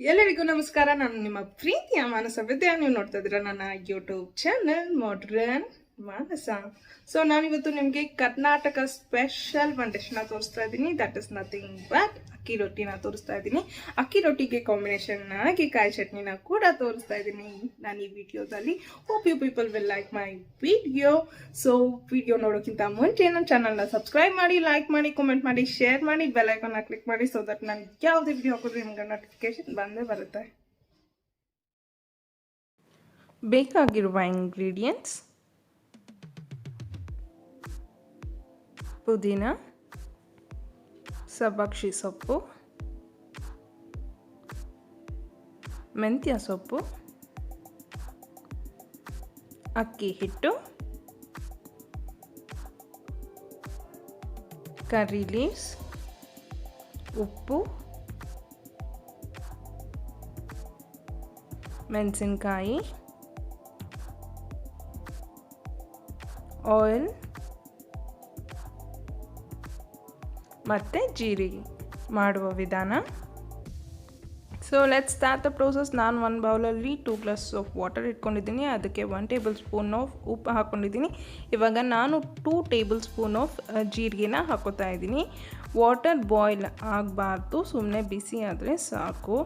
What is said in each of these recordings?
ಎಲ್ಲರಿಗೂ ನಮಸ್ಕಾರ. ನಾನು ನಿಮ್ಮ ಪ್ರೀತಿಯ ಮಾನಸ ವಿದ್ಯಾ. ನೀವು ನೋಡ್ತಾ ಇದ್ದೀರಾ ನನ್ನ ಯೂಟ್ಯೂಬ್ ಚಾನಲ್ ಮಾಡ್ರನ್ ಮಾನಸ. ಸೊ ನಾನಿವತ್ತು ನಿಮಗೆ ಕರ್ನಾಟಕ ಸ್ಪೆಷಲ್ ಒನ್ ಡಿಶ್ನ ತೋರಿಸ್ತಾ ಇದ್ದೀನಿ. ದಟ್ ಇಸ್ ನಥಿಂಗ್ ಬಟ್ ಅಕ್ಕಿ ರೊಟ್ಟಿನ ತೋರಿಸ್ತಾ ಇದ್ದೀನಿ. ಅಕ್ಕಿ ರೊಟ್ಟಿಗೆ ಕಾಂಬಿನೇಷನ್ ಆಗಿ ಕಾಯಿ ಚಟ್ನಿನ ಕೂಡ ತೋರಿಸ್ತಾ ಇದ್ದೀನಿ ನಾನು ಈ ವಿಡಿಯೋದಲ್ಲಿ. Hope you people will like my video. So video ನೋಡೋಕ್ಕಿಂತ ಮುಂಚೆ ನನ್ನ ಚಾನಲ್ನ ಸಬ್ಸ್ಕ್ರೈಬ್ ಮಾಡಿ, ಲೈಕ್ ಮಾಡಿ, ಕಾಮೆಂಟ್ ಮಾಡಿ, ಶೇರ್ ಮಾಡಿ, ಬೆಲ್ ಐಕಾನ್ನ ಕ್ಲಿಕ್ ಮಾಡಿ. ಸೊ ದಟ್ ನಾನು ಯಾವುದೇ ವಿಡಿಯೋ ಹಾಕಿದ್ರೆ ನಿಮ್ಗೆ ನೋಟಿಫಿಕೇಶನ್ ಬಂದೇ ಬರುತ್ತೆ. ಬೇಕಾಗಿರುವ ಇಂಗ್ರೀಡಿಯೆಂಟ್ಸ್: ಪುದೀನ, ಸಬ್ಬಕ್ಷಿ ಸೊಪ್ಪು, ಮೆಂತ್ಯ ಸೊಪ್ಪು, ಅಕ್ಕಿ ಹಿಟ್ಟು, ಕರ್ರಿ ಲೀವ್ಸ್, ಉಪ್ಪು, ಮೆಣಸಿನಕಾಯಿ, ಆಯಿಲ್ ಮತ್ತು ಜೀರಿಗೆ. ಮಾಡುವ ವಿಧಾನ: so let's start the process. ನಾನು ಒಂದು ಬೌಲಲ್ಲಿ 2 ಗ್ಲಾಸ್ ಆಫ್ ವಾಟರ್ ಇಟ್ಕೊಂಡಿದ್ದೀನಿ. ಅದಕ್ಕೆ 1 ಟೇಬಲ್ ಸ್ಪೂನ್ ಆಫ್ ಉಪ್ಪು ಹಾಕ್ಕೊಂಡಿದ್ದೀನಿ. ಇವಾಗ ನಾನು 2 ಟೇಬಲ್ ಸ್ಪೂನ್ ಆಫ್ ಜೀರಿಗೆನ ಹಾಕೋತಾ ಇದ್ದೀನಿ. ವಾಟರ್ ಬಾಯ್ಲ್ ಆಗಬಾರ್ದು, ಸುಮ್ಮನೆ ಬಿಸಿ ಆದರೆ ಸಾಕು.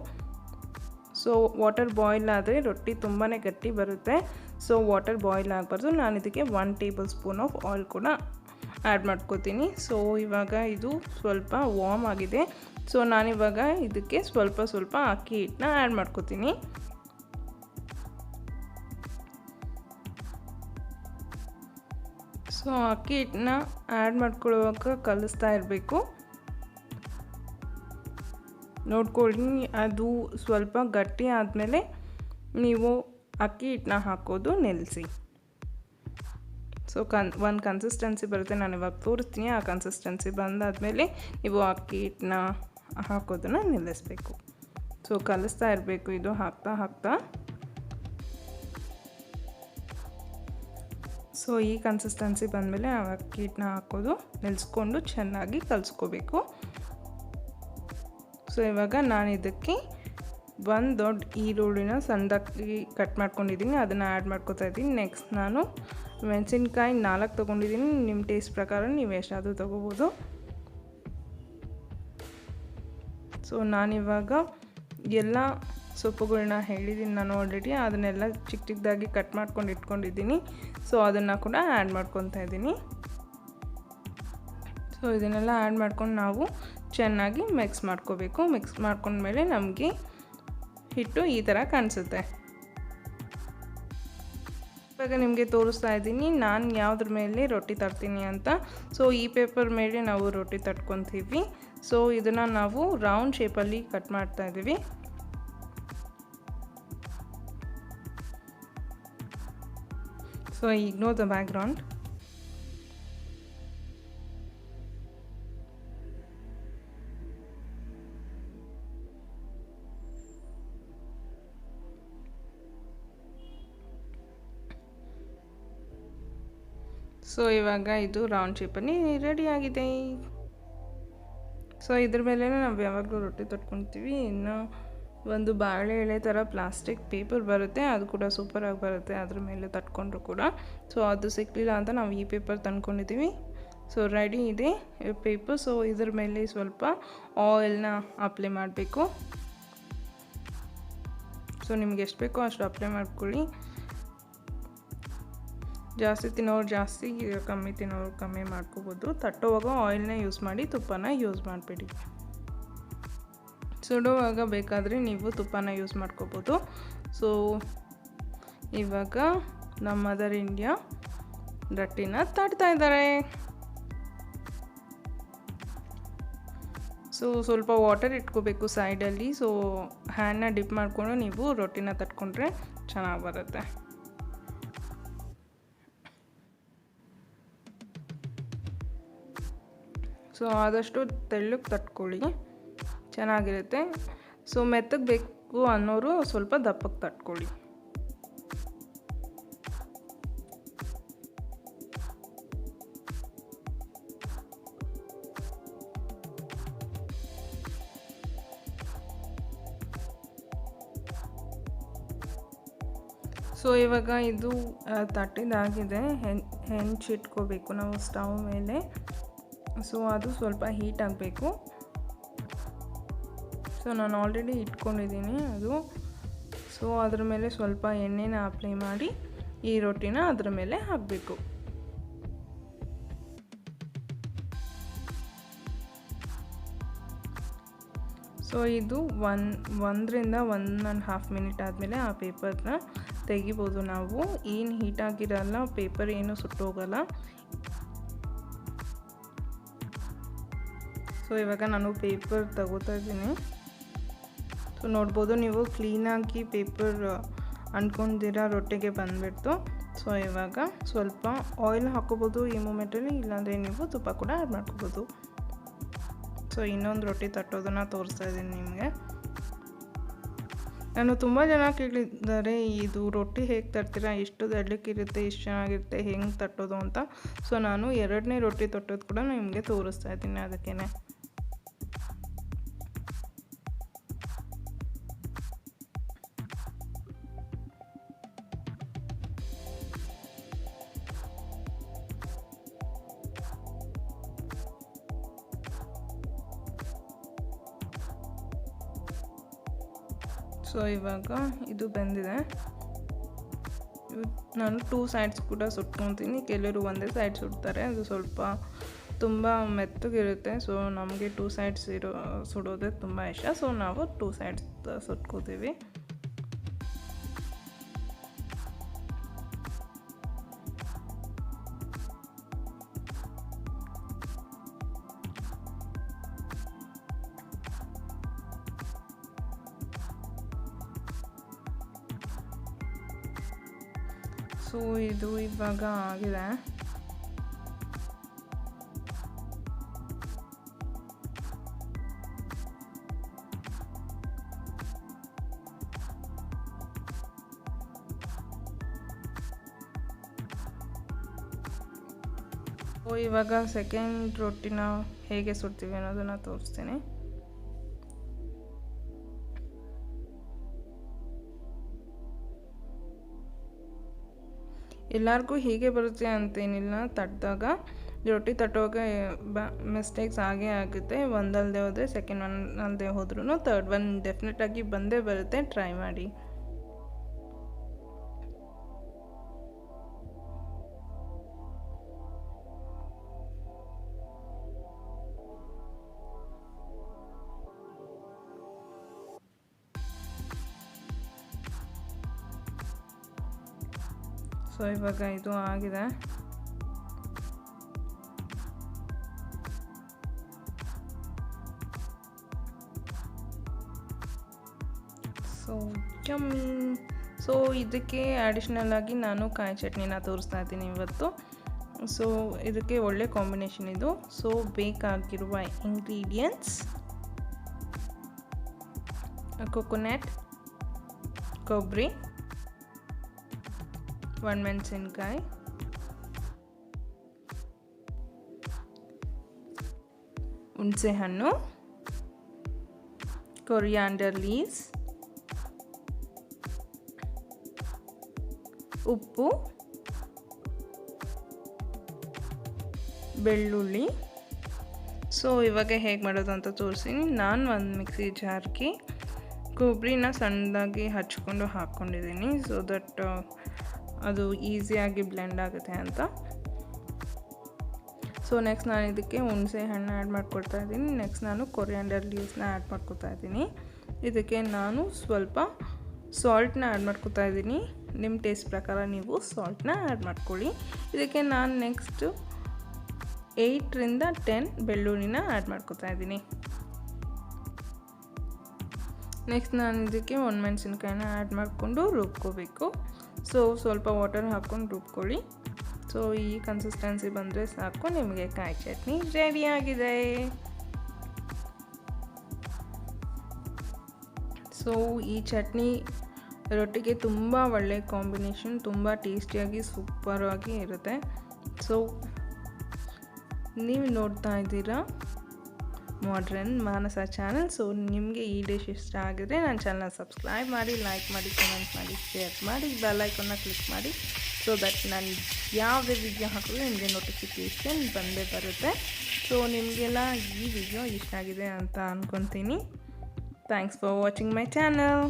ಸೊ ವಾಟರ್ ಬಾಯ್ಲ್ ಆದರೆ ರೊಟ್ಟಿ ತುಂಬಾ ಗಟ್ಟಿ ಬರುತ್ತೆ. ಸೊ ವಾಟರ್ ಬಾಯ್ಲ್ ಆಗಬಾರ್ದು. ನಾನು ಇದಕ್ಕೆ 1 ಟೇಬಲ್ ಸ್ಪೂನ್ ಆಫ್ ಆಯಿಲ್ ಕೂಡ ಆ್ಯಡ್ ಮಾಡ್ಕೋತೀನಿ. ಸೊ ಇವಾಗ ಇದು ಸ್ವಲ್ಪ ವಾರ್ಮ್ ಆಗಿದೆ. ಸೊ ನಾನಿವಾಗ ಇದಕ್ಕೆ ಸ್ವಲ್ಪ ಅಕ್ಕಿ ಹಿಟ್ಟನ್ನ ಆ್ಯಡ್ ಮಾಡ್ಕೋತೀನಿ. ಸೊ ಅಕ್ಕಿ ಹಿಟ್ಟನ್ನ ಆ್ಯಡ್ ಮಾಡ್ಕೊಳ್ಳುವಾಗ ಕಲಿಸ್ತಾ ಇರಬೇಕು. ನೋಡ್ಕೊಳ್ಳಿ, ಅದು ಸ್ವಲ್ಪ ಗಟ್ಟಿ ಆದಮೇಲೆ ನೀವು ಅಕ್ಕಿ ಹಿಟ್ಟನ್ನ ಹಾಕೋದು ನಿಲ್ಲಿಸಿ. ಸೊ ಒಂದು ಕನ್ಸಿಸ್ಟೆನ್ಸಿ ಬರುತ್ತೆ, ನಾನು ಇವಾಗ ತೋರಿಸ್ತೀನಿ. ಆ ಕನ್ಸಿಸ್ಟೆನ್ಸಿ ಬಂದಾದಮೇಲೆ ನೀವು ಅಕ್ಕಿ ಹಿಟ್ಟನ್ನ ಹಾಕೋದನ್ನು ನಿಲ್ಲಿಸಬೇಕು. ಸೊ ಕಲಿಸ್ತಾ ಇರಬೇಕು, ಇದು ಹಾಕ್ತಾ. ಸೊ ಈ ಕನ್ಸಿಸ್ಟೆನ್ಸಿ ಬಂದಮೇಲೆ ಅಕ್ಕಿ ಹಿಟ್ಟನ್ನ ಹಾಕೋದು ನಿಲ್ಲಿಸ್ಕೊಂಡು ಚೆನ್ನಾಗಿ ಕಲಿಸ್ಕೋಬೇಕು. ಸೊ ಇವಾಗ ನಾನು ಇದಕ್ಕೆ 1 ದೊಡ್ಡ ಈರುಳ್ಳಿನ ಸಣ್ಣದಾಗಿ ಕಟ್ ಮಾಡ್ಕೊಂಡಿದ್ದೀನಿ, ಅದನ್ನು ಆ್ಯಡ್ ಮಾಡ್ಕೋತಾ ಇದ್ದೀನಿ. ನೆಕ್ಸ್ಟ್ ನಾನು ಮೆಣಸಿನ್ಕಾಯಿ 4 ತೊಗೊಂಡಿದ್ದೀನಿ. ನಿಮ್ಮ ಟೇಸ್ಟ್ ಪ್ರಕಾರ ನೀವು ಎಷ್ಟಾದರೂ ತೊಗೋಬೋದು. ಸೊ ನಾನಿವಾಗ ಎಲ್ಲ ಸೊಪ್ಪುಗಳನ್ನ ಹೇಳಿದ್ದೀನಿ ನಾನು ಆಲ್ರೆಡಿ, ಅದನ್ನೆಲ್ಲ ಚಿಕ್ಕದಾಗಿ ಕಟ್ ಮಾಡ್ಕೊಂಡು ಇಟ್ಕೊಂಡಿದ್ದೀನಿ. ಸೊ ಅದನ್ನು ಕೂಡ ಆ್ಯಡ್ ಮಾಡ್ಕೊತಾ ಇದ್ದೀನಿ. ಸೊ ಇದನ್ನೆಲ್ಲ ಆ್ಯಡ್ ಮಾಡ್ಕೊಂಡು ನಾವು ಚೆನ್ನಾಗಿ ಮಿಕ್ಸ್ ಮಾಡ್ಕೋಬೇಕು. ಮಿಕ್ಸ್ ಮಾಡ್ಕೊಂಡ್ಮೇಲೆ ನಮಗೆ ಹಿಟ್ಟು ಈ ಥರ ಕಾಣಿಸುತ್ತೆ. ಇವಾಗ ನಿಮಗೆ ತೋರಿಸ್ತಾ ಇದ್ದೀನಿ ನಾನು ಯಾವುದ್ರ ಮೇಲೆ ರೊಟ್ಟಿ ತರ್ತೀನಿ ಅಂತ. ಸೊ ಈ ಪೇಪರ್ ಮೇಲೆ ನಾವು ರೊಟ್ಟಿ ತಟ್ಕೊತೀವಿ. ಸೊ ಇದನ್ನು ನಾವು ರೌಂಡ್ ಶೇಪಲ್ಲಿ ಕಟ್ ಮಾಡ್ತಾ ಇದ್ದೀವಿ. So ignore the background. So ಇವಾಗ ಇದು ರೌಂಡ್ ಶೇಪಲ್ಲಿ ರೆಡಿಯಾಗಿದೆ. ಸೊ ಇದ್ರ ಮೇಲೆ ನಾವು ಯಾವಾಗಲೂ ರೊಟ್ಟಿ ತಟ್ಕೊತೀವಿ. ಇನ್ನು ಒಂದು ಬಾಳೆ ಎಳೆ ಥರ ಪ್ಲಾಸ್ಟಿಕ್ ಪೇಪರ್ ಬರುತ್ತೆ, ಅದು ಕೂಡ ಸೂಪರಾಗಿ ಬರುತ್ತೆ ಅದ್ರ ಮೇಲೆ ತಟ್ಕೊಂಡ್ರು ಕೂಡ. ಸೊ ಅದು ಸಿಕ್ಕಲಿಲ್ಲ ಅಂತ ನಾವು ಈ ಪೇಪರ್ ತಂದ್ಕೊಂಡಿದ್ದೀವಿ. ಸೊ ರೆಡಿ ಇದೆ ಪೇಪರ್. ಸೊ ಇದ್ರ ಮೇಲೆ ಸ್ವಲ್ಪ ಆಯಿಲ್ನ ಅಪ್ಲೈ ಮಾಡಬೇಕು. ಸೊ ನಿಮ್ಗೆ ಎಷ್ಟು ಬೇಕೋ ಅಷ್ಟು ಅಪ್ಲೈ ಮಾಡ್ಕೊಳ್ಳಿ. ಜಾಸ್ತಿ ತಿನ್ನೋರು ಜಾಸ್ತಿ, ಕಮ್ಮಿ ತಿನ್ನೋರು ಕಮ್ಮಿ ಮಾಡ್ಕೋಬೋದು. ತಟ್ಟೋವಾಗ ಆಯಿಲ್ನ ಯೂಸ್ ಮಾಡಿ, ತುಪ್ಪನ ಯೂಸ್ ಮಾಡಬೇಡಿ. ಸುಡುವಾಗ ಬೇಕಾದರೆ ನೀವು ತುಪ್ಪನ ಯೂಸ್ ಮಾಡ್ಕೋಬೋದು. ಸೊ ಇವಾಗ ನಮ್ಮ ಮದರ್ ಇಂಡಿಯಾ ರೊಟ್ಟಿನ ತಟ್ತಾ ಇದ್ದಾರೆ. ಸೊ ಸ್ವಲ್ಪ ವಾಟರ್ ಇಟ್ಕೋಬೇಕು ಸೈಡಲ್ಲಿ. ಸೊ ಹ್ಯಾಂಡ್ನ ಡಿಪ್ ಮಾಡಿಕೊಂಡು ನೀವು ರೊಟ್ಟಿನ ತಟ್ಕೊಂಡ್ರೆ ಚೆನ್ನಾಗಿ ಬರುತ್ತೆ. ಸೊ ಆದಷ್ಟು ತೆಳ್ಳಗೆ ತಟ್ಕೊಳ್ಳಿ, ಚೆನ್ನಾಗಿರುತ್ತೆ. ಸೊ ಮೆತ್ತಗೆ ಬೇಕು ಅನ್ನೋರು ಸ್ವಲ್ಪ ದಪ್ಪಕ್ಕೆ ತಟ್ಕೊಳ್ಳಿ. ಸೊ ಇವಾಗ ಇದು ತಟ್ಟಿದಾಗಿದೆ. ಹೆಂಚಿಟ್ಕೋಬೇಕು ನಾವು ಸ್ಟವ್ ಮೇಲೆ. ಸೊ ಅದು ಸ್ವಲ್ಪ ಹೀಟ್ ಆಗಬೇಕು. ಸೊ ನಾನು ಆಲ್ರೆಡಿ ಇಟ್ಕೊಂಡಿದ್ದೀನಿ ಅದು. ಸೊ ಅದ್ರ ಮೇಲೆ ಸ್ವಲ್ಪ ಎಣ್ಣೆನ ಅಪ್ಲೈ ಮಾಡಿ ಈ ರೊಟ್ಟಿನ ಅದ್ರ ಮೇಲೆ ಹಾಕಬೇಕು. ಸೊ ಇದು 1 to 1.5 ಮಿನಿಟ್ ಆದಮೇಲೆ ಆ ಪೇಪರ್ನ ತೆಗಿಬೋದು ನಾವು. ಏನು ಹೀಟಾಗಿರಲ್ಲ, ಪೇಪರ್ ಏನು ಸುಟ್ಟೋಗಲ್ಲ. ಸೊ ಇವಾಗ ನಾನು ಪೇಪರ್ ತಗೋತಾ ಇದ್ದೀನಿ. ಸೊ ನೋಡ್ಬೋದು ನೀವು ಕ್ಲೀನಾಗಿ ಪೇಪರ್ ಅಂದ್ಕೊಂಡಿರೋ ರೊಟ್ಟಿಗೆ ಬಂದುಬಿಡ್ತು. ಸೊ ಇವಾಗ ಸ್ವಲ್ಪ ಆಯಿಲ್ ಹಾಕೋಬೋದು ಈ ಮೂಮೆಂಟಲ್ಲಿ, ಇಲ್ಲಾಂದರೆ ನೀವು ತುಪ್ಪ ಕೂಡ ಆ್ಯಡ್ ಮಾಡ್ಕೋಬೋದು. ಸೊ ಇನ್ನೊಂದು ರೊಟ್ಟಿ ತಟ್ಟೋದನ್ನು ತೋರಿಸ್ತಾ ಇದ್ದೀನಿ ನಿಮಗೆ. ನಾನು ತುಂಬ ಜನ ಕೇಳಿದ್ದಾರೆ, ಇದು ರೊಟ್ಟಿ ಹೇಗೆ ತರ್ತೀರಾ, ಎಷ್ಟು ದಡ್ಲಿಕ್ಕಿರುತ್ತೆ, ಎಷ್ಟು ಚೆನ್ನಾಗಿರುತ್ತೆ, ಹೆಂಗೆ ತಟ್ಟೋದು ಅಂತ. ಸೊ ನಾನು 2ನೇ ರೊಟ್ಟಿ ತಟ್ಟೋದು ಕೂಡ ನಿಮಗೆ ತೋರಿಸ್ತಾ ಇದ್ದೀನಿ ಅದಕ್ಕೇ. ಸೊ ಇವಾಗ ಇದು ಬೆಂದಿದೆ. ನಾನು 2 ಸೈಡ್ಸ್ ಕೂಡ ಸುಟ್ಕೊತೀನಿ. ಕೆಲವರು ಒಂದೇ ಸೈಡ್ ಸುಡ್ತಾರೆ, ಅದು ಸ್ವಲ್ಪ ತುಂಬ ಮೆತ್ತಗಿರುತ್ತೆ. ಸೊ ನಮಗೆ 2 ಸೈಡ್ಸ್ ಸುಡೋದೇ ತುಂಬ ಇಷ್ಟ. ಸೊ ನಾವು 2 ಸೈಡ್ಸ್ ಸುಟ್ಕೋತೀವಿ. ಸೊ ಇದು ಇವಾಗ ಆಗಿದೆ. ಸೊ ಇವಾಗ ಸೆಕೆಂಡ್ ರೊಟ್ಟಿನ ಹೇಗೆ ಸುಡ್ತೀವಿ ಅನ್ನೋದನ್ನು ತೋರಿಸ್ತೀನಿ. ಎಲ್ಲರಿಗೂ ಹೀಗೆ ಬರುತ್ತೆ ಅಂತೇನಿಲ್ಲ. ತಟ್ಟಿದಾಗ ರೊಟ್ಟಿ ತಟ್ಟುವಾಗ ಮಿಸ್ಟೇಕ್ಸ್ ಆಗೇ ಆಗುತ್ತೆ. ಒಂದಲ್ಲದೆ ಹೋದರೆ ಸೆಕೆಂಡ್ ಒನ್ ಅಲ್ಲದೆ ಹೋದ್ರೂ ಥರ್ಡ್ ಒನ್ ಡೆಫಿನೆಟಾಗಿ ಬಂದೇ ಬರುತ್ತೆ. ಟ್ರೈ ಮಾಡಿ. ಸೊ ಇವಾಗ ಇದು ಆಗಿದೆ. So yummy. ಸೊ ಇದಕ್ಕೆ ಅಡಿಷ್ನಲ್ ಆಗಿ ನಾನು ಕಾಯಿ ಚಟ್ನಿನ ತೋರಿಸ್ತಾ ಇದ್ದೀನಿ ಇವತ್ತು. ಸೊ ಇದಕ್ಕೆ ಒಳ್ಳೆ ಕಾಂಬಿನೇಷನ್ ಇದು. ಸೊ ಬೇಕಾಗಿರುವ ಇಂಗ್ರೀಡಿಯೆಂಟ್ಸ್: ಕೊಕೊನಟ್, ಕೊಬ್ಬರಿ, ಒಣಮೆಣಸಿನ್ಕಾಯಿ, ಹುಣಸೆ ಹಣ್ಣು, ಕೊರಿಯಾಂಡರ್ ಲೀವ್ಸ್, ಉಪ್ಪು, ಬೆಳ್ಳುಳ್ಳಿ. ಸೊ ಇವಾಗ ಹೇಗೆ ಮಾಡೋದು ಅಂತ ತೋರಿಸ್ತೀನಿ. ನಾನು ಒಂದು ಮಿಕ್ಸಿ ಜಾರ್ಗೆ ಕೊಬ್ಬರಿನ ಸಣ್ಣದಾಗಿ ಹಚ್ಕೊಂಡು ಹಾಕ್ಕೊಂಡಿದ್ದೀನಿ. ಸೊ ದಟ್ ಅದು ಈಸಿಯಾಗಿ ಬ್ಲೆಂಡ್ ಆಗುತ್ತೆ ಅಂತ. ಸೊ ನೆಕ್ಸ್ಟ್ ನಾನು ಇದಕ್ಕೆ ಹುಣಸೆ ಹಣ್ಣು ಆ್ಯಡ್ ಮಾಡ್ಕೊಳ್ತಾ ಇದ್ದೀನಿ. ನೆಕ್ಸ್ಟ್ ನಾನು ಕೊರಿಯಾಂಡರ್ ಲೀವ್ಸ್ನ ಆ್ಯಡ್ ಮಾಡ್ಕೊತಾ ಇದ್ದೀನಿ. ಇದಕ್ಕೆ ನಾನು ಸ್ವಲ್ಪ ಸಾಲ್ಟ್ನ ಆ್ಯಡ್ ಮಾಡ್ಕೊತಾ ಇದ್ದೀನಿ. ನಿಮ್ಮ ಟೇಸ್ಟ್ ಪ್ರಕಾರ ನೀವು ಸಾಲ್ಟ್ನ ಆ್ಯಡ್ ಮಾಡ್ಕೊಳ್ಳಿ. ಇದಕ್ಕೆ ನಾನು ನೆಕ್ಸ್ಟು 8 to 10 ಬೆಳ್ಳುಳ್ಳಿನ ಆ್ಯಡ್ ಮಾಡ್ಕೊತಾ ಇದ್ದೀನಿ. ನೆಕ್ಸ್ಟ್ ನಾನು ಇದಕ್ಕೆ ಒಣಮೆಣಸಿನ್ಕಾಯಿನ ಆ್ಯಡ್ ಮಾಡಿಕೊಂಡು ರುಬ್ಕೋಬೇಕು. ಸೊ ಸ್ವಲ್ಪ ವಾಟರ್ ಹಾಕ್ಕೊಂಡು ರುಬ್ಕೊಳ್ಳಿ. ಸೊ ಈ ಕನ್ಸಿಸ್ಟೆನ್ಸಿ ಬಂದರೆ ಸಾಕು, ನಿಮಗೆ ಕಾಯಿ ಚಟ್ನಿ ರೆಡಿಯಾಗಿದೆ. ಸೊ ಈ ಚಟ್ನಿ ರೊಟ್ಟಿಗೆ ತುಂಬ ಒಳ್ಳೆಯ ಕಾಂಬಿನೇಷನ್, ತುಂಬ ಟೇಸ್ಟಿಯಾಗಿ ಸೂಪರಾಗಿ ಇರುತ್ತೆ. ಸೊ ನೀವು ನೋಡ್ತಾ ಇದ್ದೀರಾ ಮಾಡ್ರನ್ ಮಾನಸ ಚಾನಲ್. ಸೊ ನಿಮಗೆ ಈ ಡಿಶ್ ಇಷ್ಟ ಆಗಿದ್ರೆ ನನ್ನ ಚಾನಲ್ನ ಸಬ್ಸ್ಕ್ರೈಬ್ ಮಾಡಿ, ಲೈಕ್ ಮಾಡಿ, ಕಮೆಂಟ್ ಮಾಡಿ, ಶೇರ್ ಮಾಡಿ, ಬೆಲ್ ಐಕಾನ್ನ ಕ್ಲಿಕ್ ಮಾಡಿ. ಸೊ ದಟ್ ನಾನು ಯಾವುದೇ ವಿಡಿಯೋ ಹಾಕಿದ್ರು ನಿಮಗೆ ನೋಟಿಫಿಕೇಷನ್ ಬಂದೇ ಬರುತ್ತೆ. ಸೊ ನಿಮಗೆಲ್ಲ ಈ ವಿಡಿಯೋ ಇಷ್ಟ ಆಗಿದೆ ಅಂತ ಅಂದ್ಕೊತೀನಿ. Thanks for watching my channel.